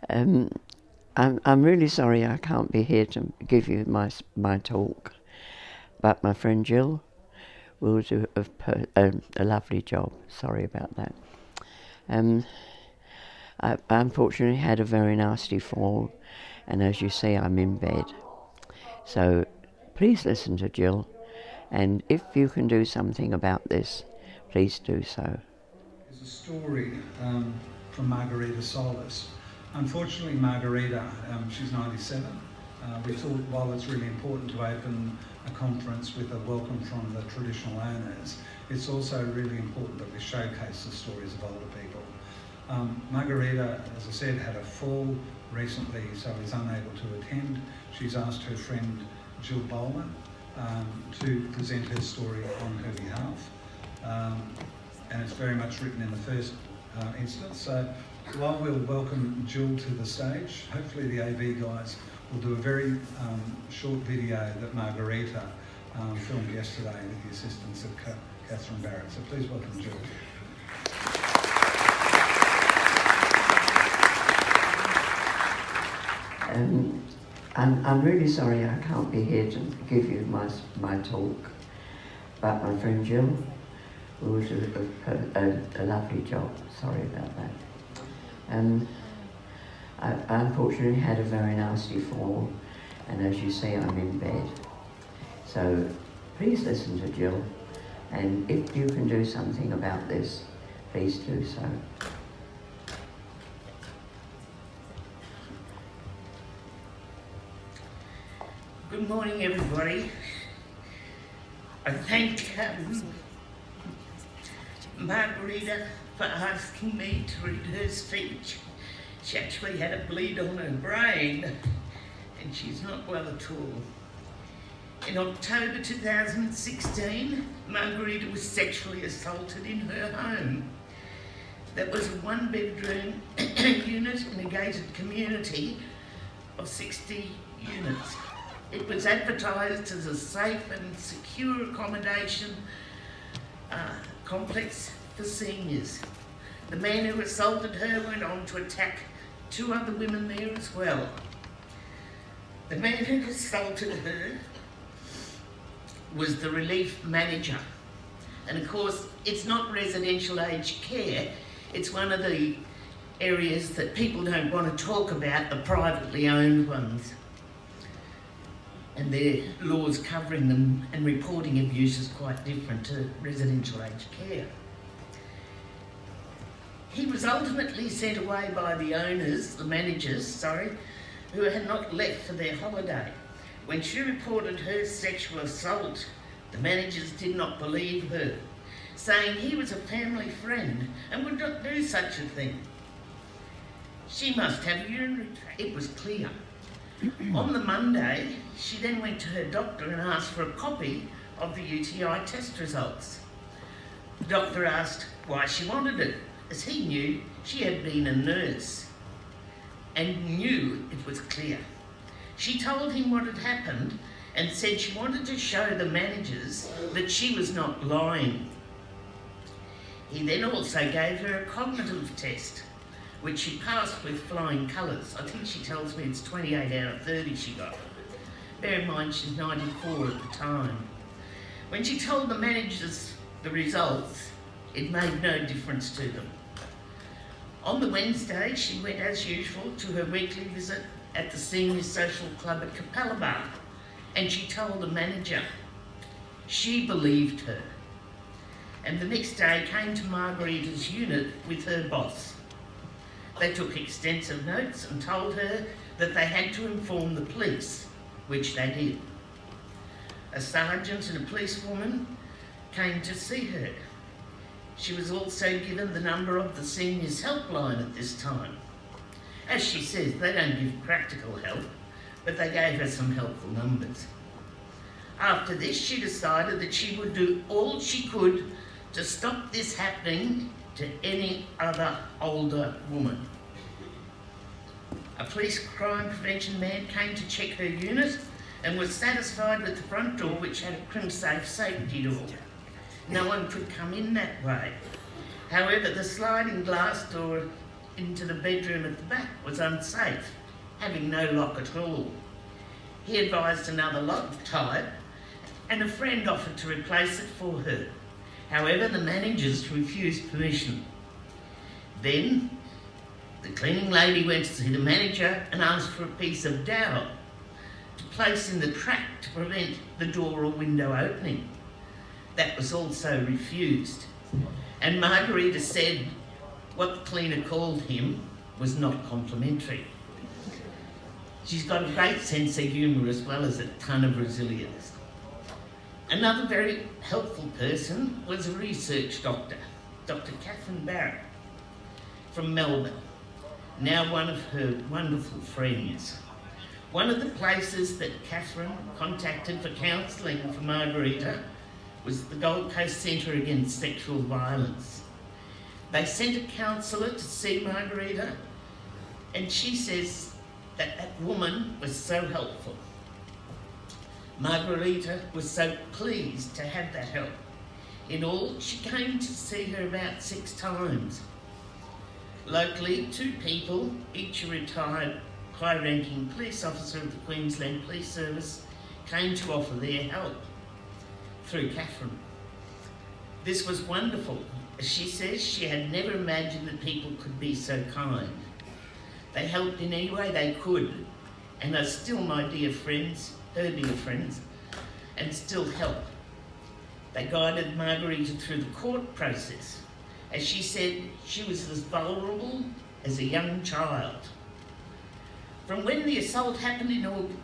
Um, I'm really sorry I can't be here to give you my talk, but my friend Jill will do a lovely job. Sorry about that. I unfortunately had a very nasty fall, and as you see, I'm in bed. So please listen to Jill, and if you can do something about this, please do so. Is a story from Margarita Solis. Unfortunately, Margarita, she's 97. We thought while it's really important to open a conference with a welcome from the traditional owners, it's also really important that we showcase the stories of older people. Margarita, as I said, had a fall recently, so is unable to attend. She's asked her friend Jill Bowman to present her story on her behalf. And it's very much written in the first instance. So while we'll welcome Jill to the stage, hopefully the AV guys will do a very short video that Margarita filmed yesterday with the assistance of Catherine Barrett. So please welcome Jill. I'm really sorry I can't be here to give you my talk, but my friend Jill will do a lovely job. Sorry about that. I unfortunately had a very nasty fall, and as you see, I'm in bed. So please listen to Jill, and if you can do something about this, please do so. Good morning, everybody. I thank Margarita for asking me to read her speech. She actually had a bleed on her brain and she's not well at all. In October 2016, Margarita was sexually assaulted in her home. That was a one-bedroom unit in a gated community of 60 units. It was advertised as a safe and secure accommodation complex for seniors. The man who assaulted her went on to attack 2 other women there as well. The man who assaulted her was the relief manager. And of course, it's not residential aged care, it's one of the areas that people don't want to talk about, the privately owned ones. And their laws covering them and reporting abuse is quite different to residential aged care. He was ultimately sent away by the owners, the managers, who had not left for their holiday. When she reported her sexual assault, the managers did not believe her, saying he was a family friend and would not do such a thing. She must have urinary tract. It was clear. On the Monday, she then went to her doctor and asked for a copy of the UTI test results. The doctor asked why she wanted it, as he knew she had been a nurse and knew it was clear. She told him what had happened and said she wanted to show the managers that she was not lying. He then also gave her a cognitive test, which she passed with flying colours. I think she tells me it's 28 out of 30 she got. Bear in mind she's 94 at the time. When she told the managers the results, it made no difference to them. On the Wednesday, she went as usual to her weekly visit at the Senior Social Club at Capalaba, and she told the manager. She believed her. And the next day came to Margarita's unit with her boss. They took extensive notes and told her that they had to inform the police, which they did. A sergeant and a policewoman came to see her. She was also given the number of the seniors' helpline at this time. As she says, they don't give practical help, but they gave her some helpful numbers. After this, she decided that she would do all she could to stop this happening to any other older woman. A police crime prevention man came to check her unit and was satisfied with the front door, which had a crimsafe safety door. No one could come in that way. However, the sliding glass door into the bedroom at the back was unsafe, having no lock at all. He advised another lock type, and a friend offered to replace it for her. However, the managers refused permission. Then, the cleaning lady went to see the manager and asked for a piece of dowel to place in the track to prevent the door or window opening. That was also refused. And Margarita said what the cleaner called him was not complimentary. She's got a great sense of humour as well as a ton of resilience. Another very helpful person was a research doctor, Dr. Catherine Barrett from Melbourne, now one of her wonderful friends. One of the places that Catherine contacted for counselling for Margarita was the Gold Coast Centre Against Sexual Violence. They sent a counsellor to see Margarita, and she says that woman was so helpful. Margarita was so pleased to have that help. In all, she came to see her about 6 times. Locally, 2 people, each a retired high-ranking police officer of the Queensland Police Service, came to offer their help through Catherine. This was wonderful. As she says, she had never imagined that people could be so kind. They helped in any way they could, and are still my dear friends, her dear friends, and still help. They guided Margarita through the court process. As she said, she was as vulnerable as a young child. From when the assault happened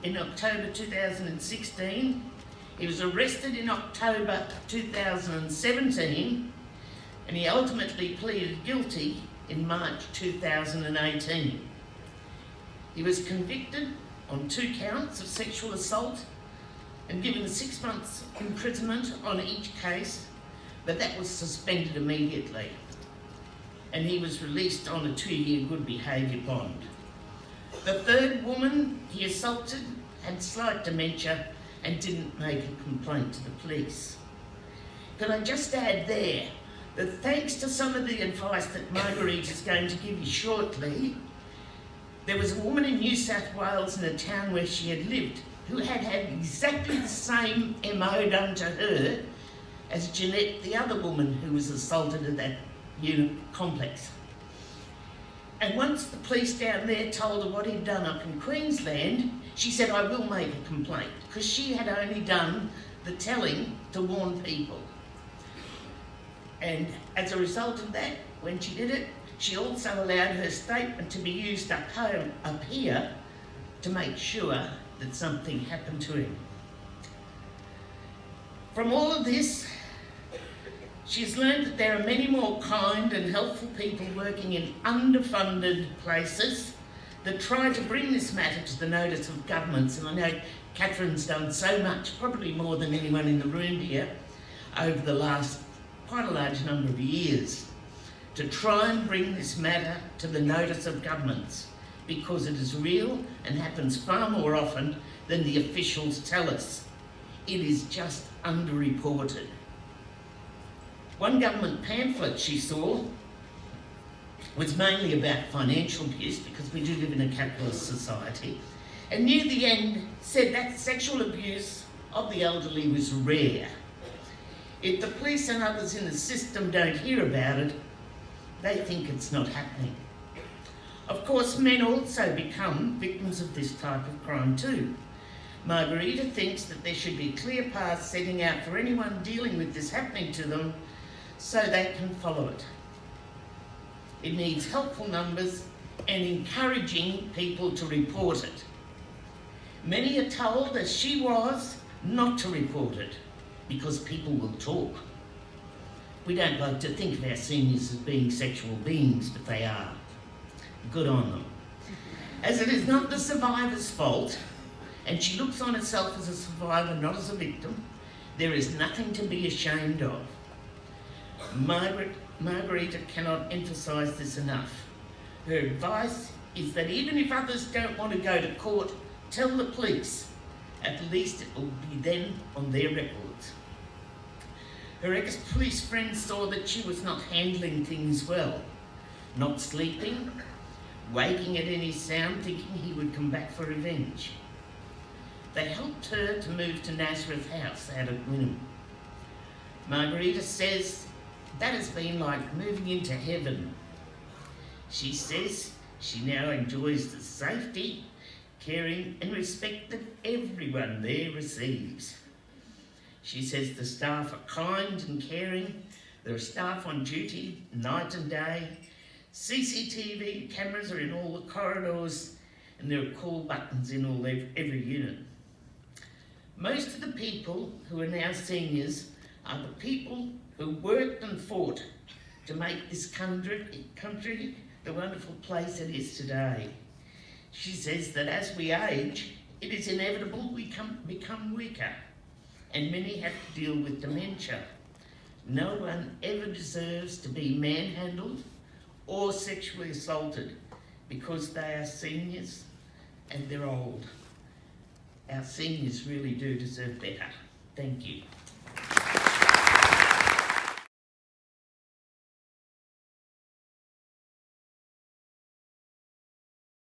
in October 2016, he was arrested in October 2017, and he ultimately pleaded guilty in March 2018. He was convicted on 2 counts of sexual assault and given 6 months imprisonment on each case, but that was suspended immediately. And he was released on a 2-year good behaviour bond. The 3rd woman he assaulted had slight dementia and didn't make a complaint to the police. Could I just add there that thanks to some of the advice that Margarita is going to give you shortly, there was a woman in New South Wales in a town where she had lived who had had exactly the same MO done to her as Jeanette, the other woman who was assaulted at that unit complex. And once the police down there told her what he'd done up in Queensland, she said, I will make a complaint, because she had only done the telling to warn people. And as a result of that, when she did it, she also allowed her statement to be used up here to make sure that something happened to him. From all of this, she's learned that there are many more kind and helpful people working in underfunded places that try to bring this matter to the notice of governments. And I know Catherine's done so much, probably more than anyone in the room here, over the last quite a large number of years, to try and bring this matter to the notice of governments, because it is real and happens far more often than the officials tell us. It is just underreported. One government pamphlet she saw was mainly about financial abuse, because we do live in a capitalist society, and near the end said that sexual abuse of the elderly was rare. If the police and others in the system don't hear about it, they think it's not happening. Of course, men also become victims of this type of crime too. Margarita thinks that there should be clear paths setting out for anyone dealing with this happening to them, so they can follow it. It needs helpful numbers and encouraging people to report it. Many are told, as she was, not to report it, because people will talk. We don't like to think of our seniors as being sexual beings, but they are. Good on them. As it is not the survivor's fault, and she looks on herself as a survivor, not as a victim, there is nothing to be ashamed of. Margarita cannot emphasise this enough. Her advice is that even if others don't want to go to court, tell the police. At least it will be then on their records. Her ex-police friend saw that she was not handling things well. not sleeping, waking at any sound thinking he would come back for revenge. They helped her to move to Nazareth House out at Wynnum. Margarita says that has been like moving into heaven. She says she now enjoys the safety, caring and respect that everyone there receives. She says the staff are kind and caring. There are staff on duty night and day. CCTV cameras are in all the corridors, and there are call buttons in every unit. Most of the people who are now seniors are the people who worked and fought to make this country the wonderful place it is today. She says that as we age, it is inevitable we become weaker, and many have to deal with dementia. No one ever deserves to be manhandled or sexually assaulted because they are seniors and they're old. Our seniors really do deserve better. Thank you.